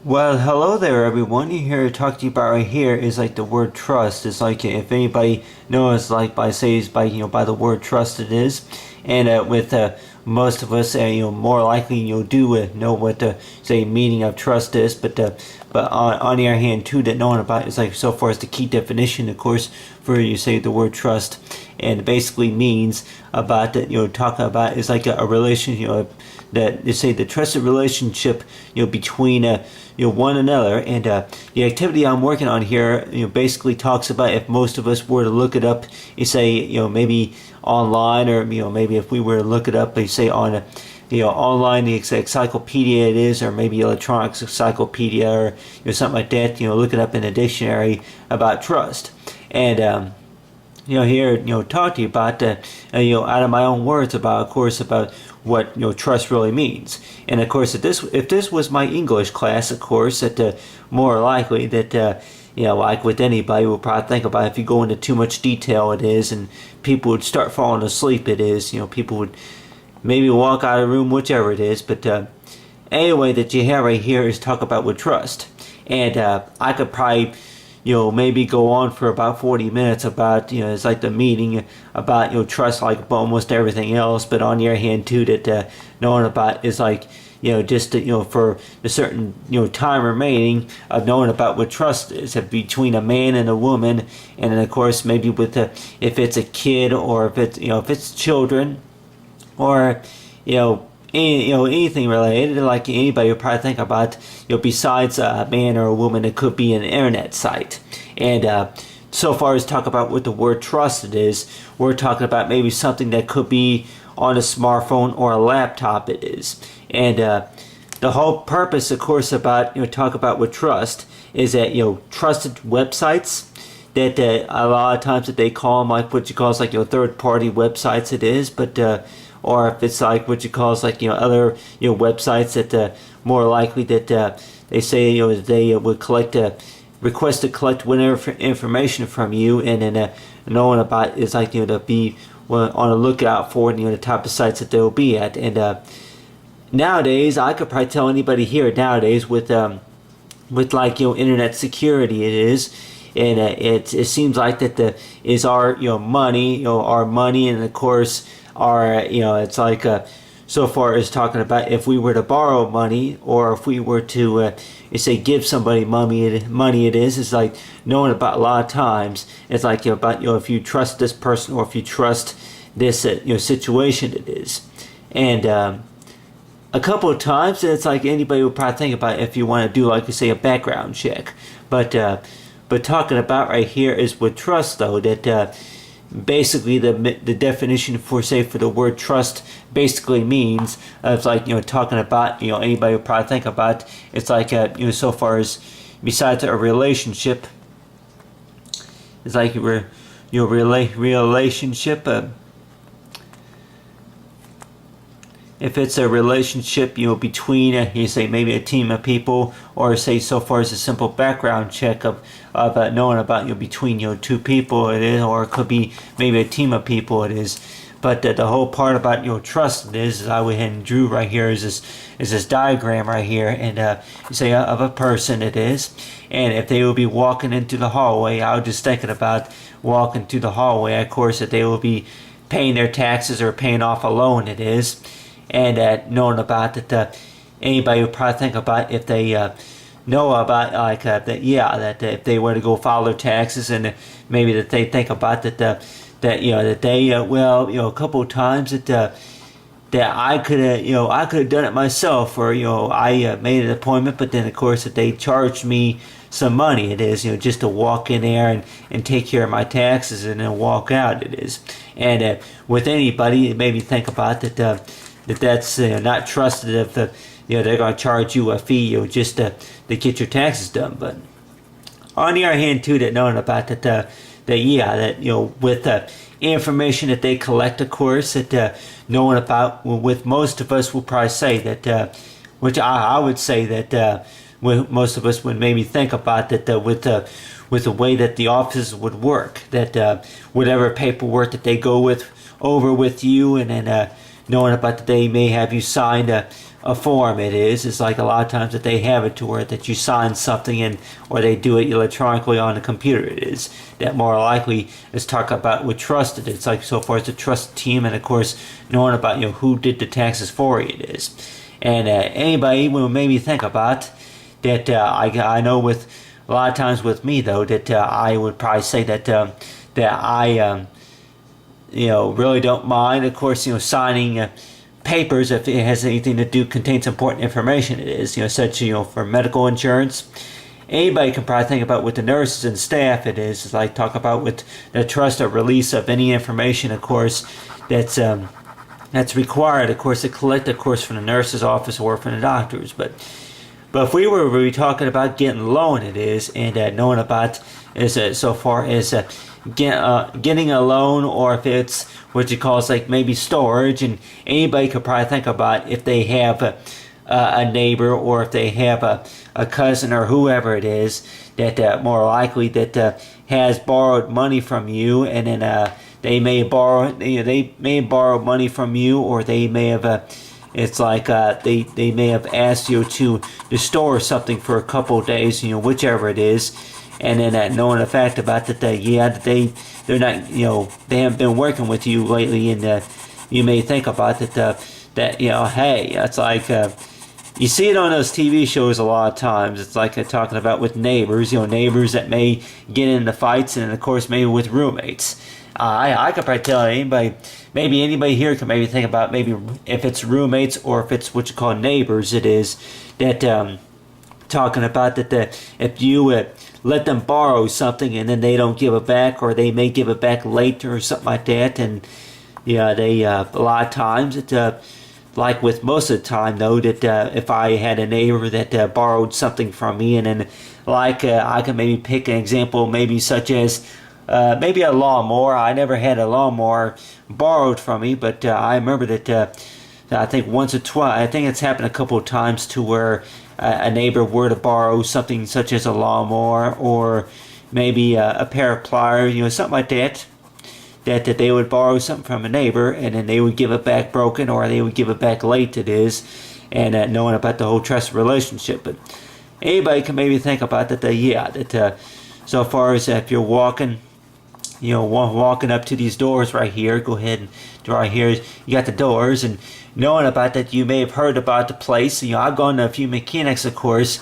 Well, hello there, everyone. Here to talk to you about right here is like the word trust. It's like if anybody knows, like by says by by the word trust it is, and with most of us, more likely do know what the say meaning of trust is. But on the other hand, too, that knowing about is like so far as the key definition, of course, for you say the word trust, and it basically means about that talking about is like a relation that they say the trusted relationship between one another, and the activity I'm working on here basically talks about if most of us were to look it up, you say maybe online, or maybe if we were to look it up, you say on online, the encyclopedia it is, or maybe electronic encyclopedia, or something like that, look it up in a dictionary about trust. And here, talk to you about out of my own words about, of course, about what trust really means. And of course, if this was my English class, of course, that more likely that like with anybody, will probably think about if you go into too much detail, it is, and people would start falling asleep. It is, people would maybe walk out of the room, whichever it is. But anyway, that you have right here is talk about with trust, and I could probably maybe go on for about 40 minutes about, it's like the meaning about, trust, like almost everything else. But on the other hand, too, that knowing about is like, just, for a certain, time remaining of knowing about what trust is between a man and a woman. And then, of course, maybe with if it's a kid, or if it's, if it's children, or, anything related, like anybody would probably think about, besides a man or a woman, it could be an internet site. And so far as talk about what the word trusted is, we're talking about maybe something that could be on a smartphone or a laptop. It is. And the whole purpose, of course, about talk about what trust is that trusted websites that a lot of times that they call them like what you call like third party websites. It is, but or if it's like what you call like other websites that more likely that they say they would collect request to collect whatever information from you, and then knowing about is like to be on a lookout for the type of sites that they'll be at. And nowadays, I could probably tell anybody here nowadays with like internet security, it is. And it seems like that the is our money, our money, and of course our it's like so far as talking about if we were to borrow money, or if we were to say give somebody money, it is. It's like knowing about a lot of times it's like about if you trust this person, or if you trust this situation, it is. And a couple of times it's like anybody would probably think about if you want to do like you say a background check, but talking about right here is with trust, though, that basically the definition for say for the word trust basically means it's like talking about anybody would probably think about it's like so far as besides a relationship, it's like relationship. If it's a relationship, between you say maybe a team of people, or say so far as a simple background check of knowing about between two people, it is, or it could be maybe a team of people, it is. But the whole part about trust is I went ahead and drew right here is this diagram right here, and you say of a person, it is. And if they will be walking into the hallway, I was just thinking about walking through the hallway, of course, that they will be paying their taxes or paying off a loan, it is. And knowing about that, anybody would probably think about if they know about like that, that if they were to go file their taxes, and maybe that they think about that that that they a couple of times that I could have done it myself, or I made an appointment, but then of course that they charged me some money, it is, just to walk in there and take care of my taxes and then walk out, it is. And with anybody, maybe think about that. That's not trusted if they're going to charge you a fee just to get your taxes done. But on the other hand, too, that knowing about that with the information that they collect, of course, that knowing about with most of us will probably say that which I would say that most of us would maybe think about that with the way that the offices would work, that whatever paperwork that they go with over with you, and then knowing about that they may have you sign a form. It's like a lot of times that they have it to where that you sign something and or they do it electronically on the computer. It is that more likely. Let's talk about with trusted. It's like so far as the trust team, and of course knowing about who did the taxes for you. It is, and anybody will maybe think about that. I know with a lot of times with me though that I would probably say that I really don't mind, of course, signing papers if it has anything to do, contains important information. It is, such, for medical insurance. Anybody can probably think about with the nurses and staff. It's like talk about with the trust or release of any information, of course, that's required, of course, to collect, of course, from the nurse's office or from the doctors. But if we were really talking about getting a loan, and knowing about so far as getting a loan, or if it's what you call like maybe storage, and anybody could probably think about if they have a neighbor or if they have a cousin or whoever it is that more likely that has borrowed money from you, and then they may borrow money from you, or they may have it's like they may have asked you to store something for a couple of days, whichever it is. And then knowing the fact about that, they're not, they haven't been working with you lately, and you may think about that hey, it's like you see it on those TV shows a lot of times. It's like talking about with neighbors, neighbors that may get into fights, and of course maybe with roommates. I could probably tell anybody, maybe anybody here can maybe think about maybe if it's roommates or if it's what you call neighbors. It is that talking about that if you let them borrow something and then they don't give it back, or they may give it back later or something like that, and they a lot of times like with most of the time though that if I had a neighbor that borrowed something from me, and then like I can maybe pick an example, maybe such as maybe a lawnmower. I never had a lawnmower borrowed from me, but I remember that I think once or twice, I think it's happened a couple of times to where a neighbor were to borrow something such as a lawnmower, or maybe a pair of pliers, something like that, that they would borrow something from a neighbor, and then they would give it back broken, or they would give it back late, and knowing about the whole trust relationship. But anybody can maybe think about that, so far as if you're walking, walking up to these doors right here, go ahead and right here, you got the doors, and knowing about that, you may have heard about the place. I've gone to a few mechanics, of course.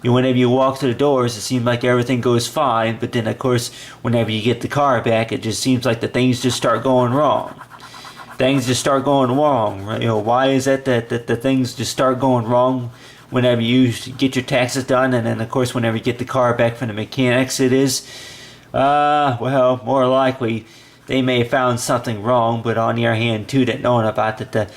Whenever you walk to the doors, it seems like everything goes fine, but then, of course, whenever you get the car back, it just seems like the things just start going wrong. Things just start going wrong. Why is that the things just start going wrong whenever you get your taxes done, and then, of course, whenever you get the car back from the mechanics? It is, well, more likely they may have found something wrong, but on the other hand, too, that knowing about that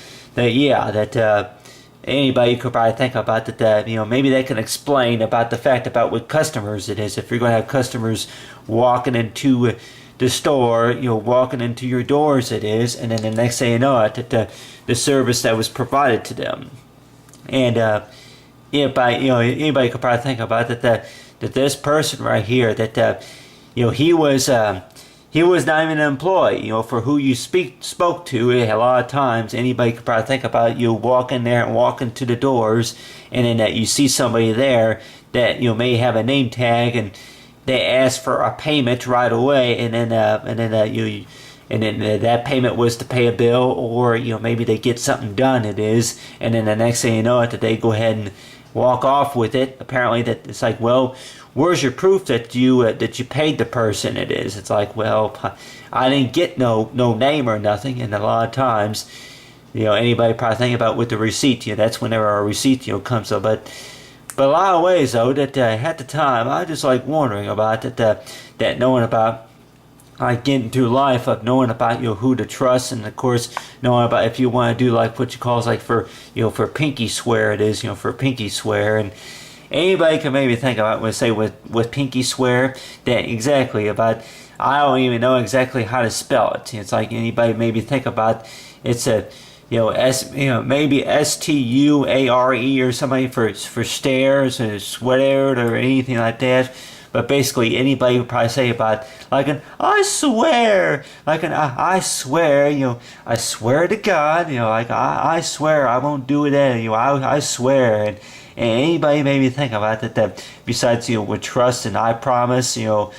anybody could probably think about that, maybe they can explain about the fact about with customers. It is, if you're going to have customers walking into the store, walking into your doors, it is, and then the next thing you know it, that the service that was provided to them. And anybody could probably think about that this person right here, that he was not even an employee, for who you spoke to. A lot of times, anybody could probably think about you walking there and walking to the doors, and then that you see somebody there that may have a name tag, and they ask for a payment right away, and then that payment was to pay a bill, or maybe they get something done. It is, and then the next thing you know it, that they go ahead and walk off with it. Apparently, that it's like, well, where's your proof that you paid the person? It is. It's like, well, I didn't get no name or nothing. And a lot of times, anybody probably think about with the receipt. That's whenever our receipt comes up. But a lot of ways though that at the time I just like wondering about that knowing about like getting through life of knowing about who to trust, and of course knowing about if you want to do like what you call like for for pinky swear. It is for pinky swear. And anybody can maybe think about when say with pinky swear that exactly about, I don't even know exactly how to spell it. It's like anybody maybe think about it's a maybe STUARE or somebody for stairs or swear or anything like that. but basically anybody would probably say about like an I swear, like an I swear, I swear to God, like I swear I won't do it again, I swear, and anybody maybe think about that besides with trust and I promise, I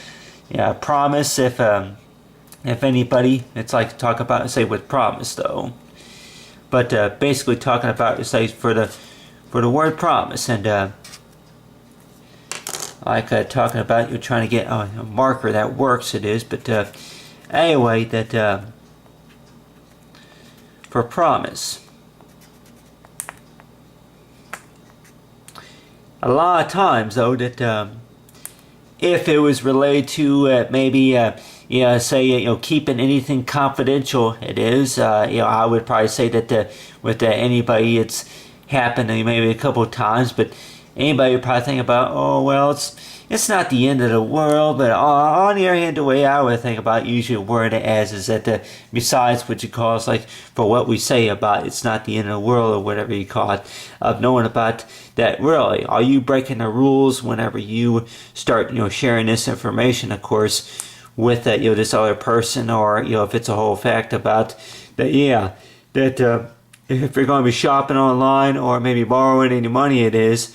promise if anybody, it's like talk about say with promise though, but basically talking about it's like for the word promise and. Like talking about you're trying to get a marker that works it is, but anyway that for promise a lot of times though that if it was related to maybe say keeping anything confidential it is I would probably say that with anybody it's happened maybe a couple of times, but anybody would probably think about, oh well, it's not the end of the world, but on the other hand, the way I would think about usually word it as is that besides what you call it's like for what we say about it's not the end of the world or whatever you call it, of knowing about that really are you breaking the rules whenever you start sharing this information, of course, with that this other person, or if it's a whole fact about that that if you're going to be shopping online or maybe borrowing any money, it is.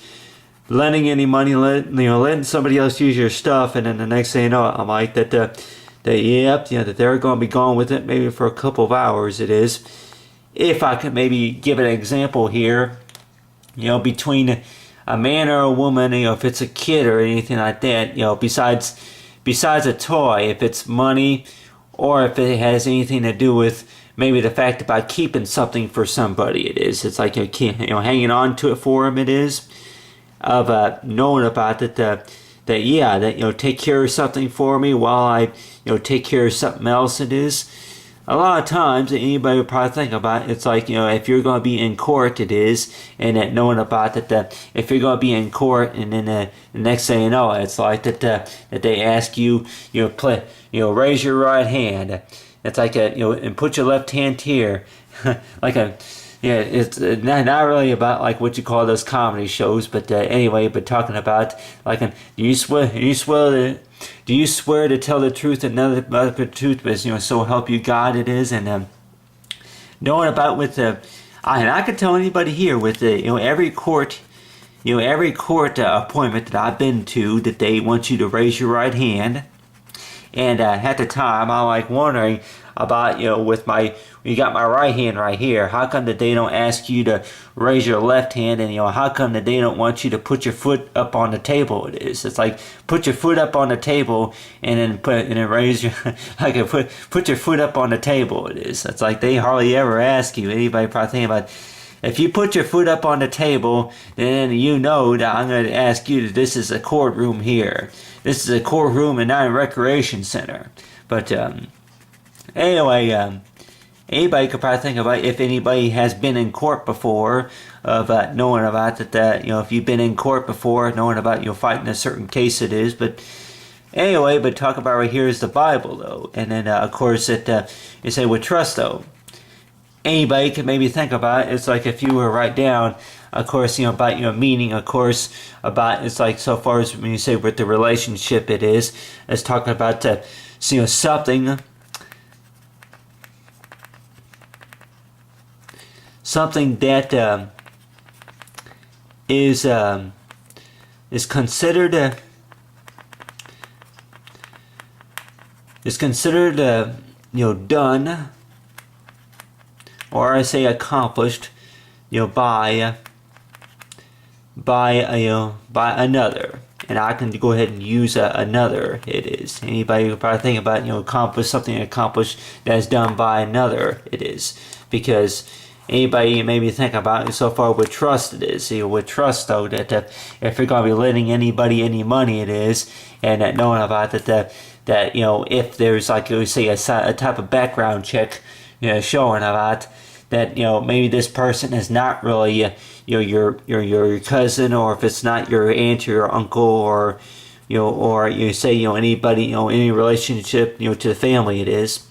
Lending any money, letting somebody else use your stuff, and then the next thing you know, I'm like that they're going to be gone with it maybe for a couple of hours. It is, if I could maybe give an example here, between a man or a woman, if it's a kid or anything like that, besides a toy, if it's money, or if it has anything to do with maybe the fact about keeping something for somebody, it is. It's like hanging on to it for them. It is. Of knowing about it, that take care of something for me while I take care of something else. It is a lot of times that anybody would probably think about it's like if you're going to be in court, it is, and that knowing about that if you're going to be in court, and then the next thing you know, it's like that they ask you raise your right hand. It's like and put your left hand here, like a. Yeah, it's not really about like what you call those comedy shows, but anyway, but talking about like, do you swear to tell the truth and nothing but the truth, but so help you God, it is, and knowing about with and I can tell anybody here with every court appointment that I've been to that they want you to raise your right hand, and at the time I'm like wondering about with you got my right hand right here, how come that they don't ask you to raise your left hand, and how come that they don't want you to put your foot up on the table? It is, it's like put your foot up on the table and then raise your like put your foot up on the table. It is, it's like they hardly ever ask you. Anybody probably think about if you put your foot up on the table, then that I'm going to ask you that this is a courtroom here. This is a courtroom and not a recreation center. But anyway, anybody could probably think about if anybody has been in court before, of knowing about that if you've been in court before, knowing about fighting a certain case, it is. But anyway, but talk about right here is the Bible though, and then of course you say with trust though. Anybody could maybe think about it. It's like if you were to write down, of course, about meaning, of course, about it's like so far as when you say with the relationship, it is. It's talking about something that is considered done, or I say accomplished, by another, and I can go ahead and use another. It is, anybody would probably think about accomplish something accomplished that is done by another. It is, because anybody maybe think about it so far with trust. It is, with trust though, that if you're going to be lending anybody any money, it is, and that knowing about that if there's like we say a type of background check showing about that maybe this person is not really your cousin, or if it's not your aunt or your uncle, or or you say anybody any relationship to the family, it is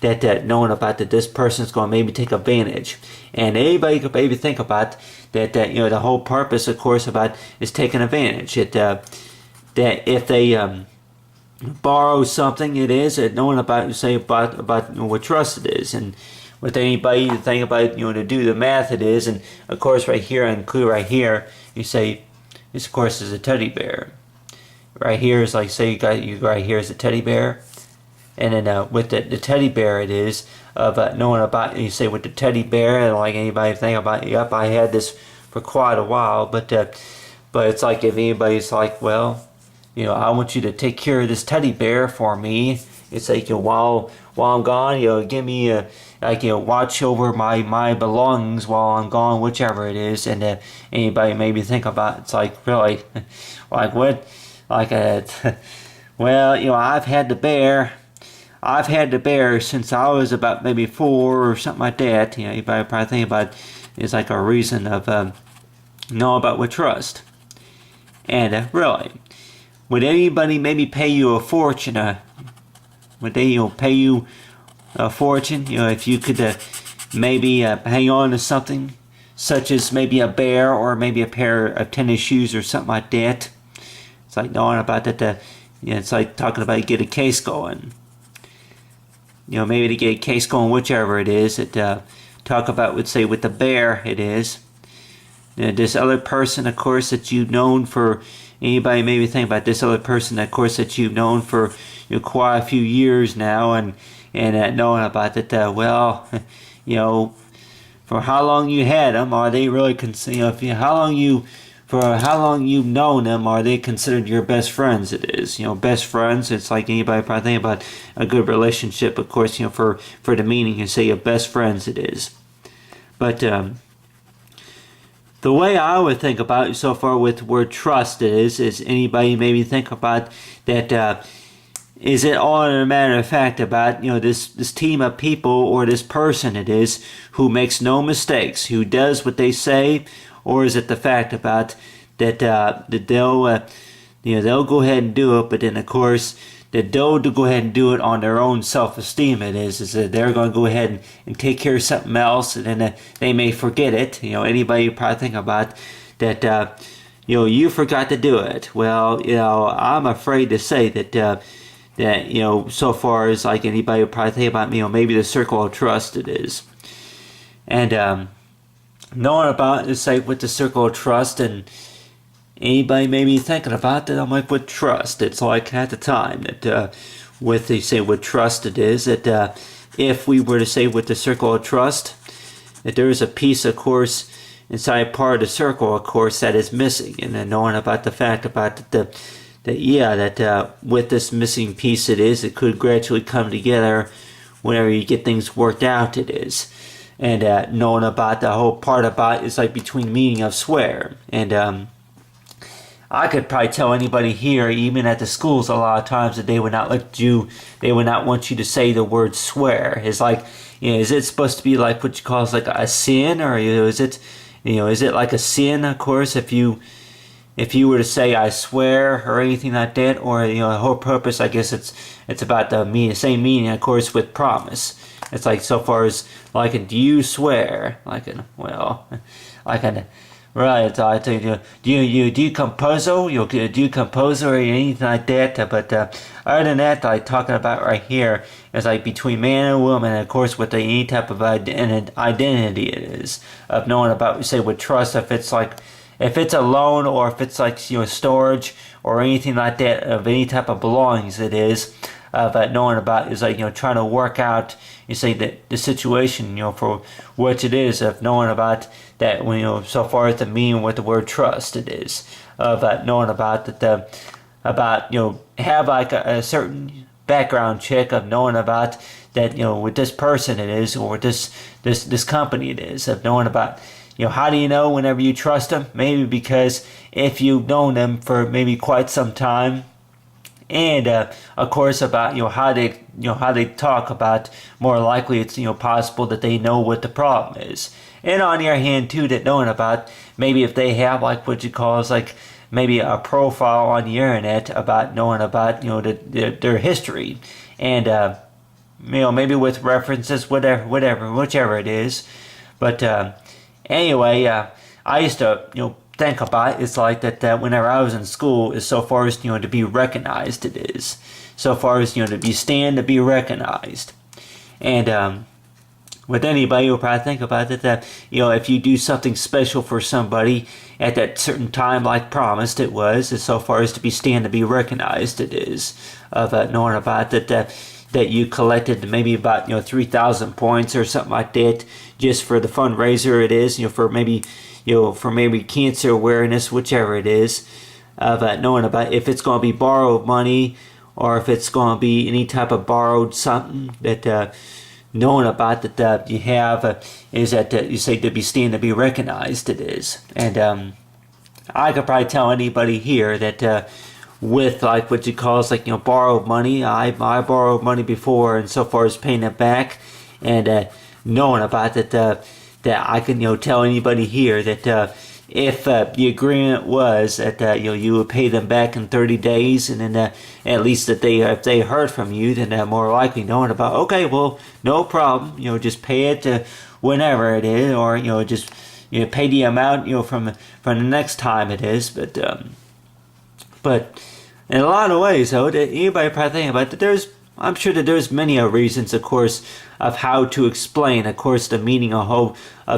that knowing about that this person's going to maybe take advantage. And anybody could maybe think about that the whole purpose, of course, about is taking advantage. that if they borrow something, it is, and knowing about, say, about what trust it is, and with anybody to think about, to do the math it is. And of course right here, and include right here, you say this of course is a teddy bear. Right here is like, say you right here is a teddy bear, and then with the teddy bear it is of knowing about, you say with the teddy bear, and like anybody think about, yep, I had this for quite a while, but it's like if anybody's like, well, I want you to take care of this teddy bear for me. It's like, while I'm gone, give me watch over my belongings while I'm gone, whichever it is. And anybody maybe think about, it's like, really, like what, like well, I've had the bear since I was about maybe 4 or something like that. Anybody probably think about it's like a reason of know about with trust. And really, would anybody maybe pay you a fortune? Would they pay you a fortune? If you could maybe hang on to something such as maybe a bear or maybe a pair of tennis shoes or something like that. It's like knowing about that. It's like talking about get a case going. Maybe to get a case going, whichever it is. Talk about, would say with the bear it is. This other person, of course, that you've known for, anybody maybe think about this other person, of course, that you've known for quite a few years now, and knowing about that, well, for how long you had them, are they really for how long you've known them, are they considered your best friends? It is, best friends. It's like anybody probably think about a good relationship, of course, for the meaning, you say your best friends it is. But the way I would think about it so far with the word trust is anybody maybe think about that, is it all in a matter of fact about, this team of people or this person it is who makes no mistakes, who does what they say, or is it the fact about that they'll go ahead and do it, but then of course that they'll go ahead and do it on their own self-esteem. It is that they're going to go ahead and take care of something else, and then they may forget it. Anybody probably think about that. You forgot to do it. Well, I'm afraid to say that so far as like anybody would probably think about maybe the circle of trust it is, and knowing about it's like with the circle of trust, and anybody maybe thinking about that, I'm like with trust. It's like at the time that with they say with trust it is that if we were to say with the circle of trust, that there is a piece, of course, inside part of the circle, of course, that is missing, and then knowing about the fact about that with this missing piece it could gradually come together whenever you get things worked out it is. And knowing about the whole part about is like between meaning of swear. And I could probably tell anybody here, even at the schools, a lot of times that they would not want you to say the word swear. It's like, is it supposed to be like what you call like a sin, or is it like a sin? Of course, if you were to say I swear or anything like that, or the whole purpose, I guess it's about the same meaning, of course, with promise. It's like so far as like do you swear? Right? So I tell you, do you compose? Do you compose or anything like that? But other than that, like talking about right here is like between man and woman, and of course with any type of identity it is of knowing about, say with trust, if it's a loan or if it's like storage or anything like that of any type of belongings it is. Knowing about is like trying to work out the situation for what it is, of knowing about that when so far as the meaning with the word trust it is of knowing about that have like a certain background check of knowing about that with this person it is, or this company it is, of knowing about how do you know whenever you trust them? Maybe because if you've known them for maybe quite some time. And of course about how they talk about, more likely it's possible that they know what the problem is. And on the other hand too, that knowing about maybe if they have like what you call is like maybe a profile on the internet about knowing about their history, and maybe with references, whichever it is. But anyway, I used to think about is like that whenever I was in school is so far as to be recognized it is. So far as to be stand to be recognized. And with anybody will probably think about it that if you do something special for somebody at that certain time like promised it was, as so far as to be stand to be recognized it is, of knowing about that you collected maybe about 3,000 points or something like that just for the fundraiser it is, for maybe cancer awareness, whichever it is, of knowing about if it's going to be borrowed money or if it's going to be any type of borrowed something that knowing about that you have is that you say to be stand to be recognized it is. And I could probably tell anybody here that with like what you call borrowed money, I borrowed money before, and so far as paying it back, and knowing about that I can tell anybody here that if the agreement was that you would pay them back in 30 days, and then at least that if they heard from you, then more likely knowing about, okay, well, no problem, just pay it whenever it is, or just pay the amount from the next time it is. But in a lot of ways, though, that anybody probably think about that I'm sure that there's many reasons, of course, of how to explain, of course, the meaning of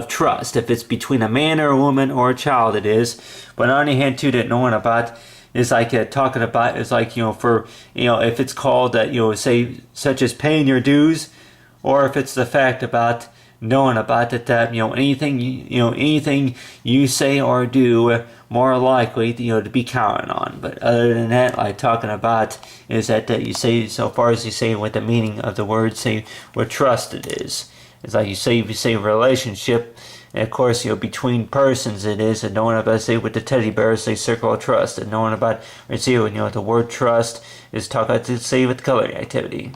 trust. If it's between a man or a woman or a child, it is. But on the other hand, too, that knowing about is like talking about is like for if it's called say such as paying your dues, or if it's the fact about knowing about that anything anything you say or do more likely to be counted on. But other than that, like talking about is that you say, so far as you say what the meaning of the word, say what trust it is. It's like if you say relationship, and of course between persons it is, and knowing about, say with the teddy bear, say circle of trust, and knowing about the word trust is talking about, say with coloring activity.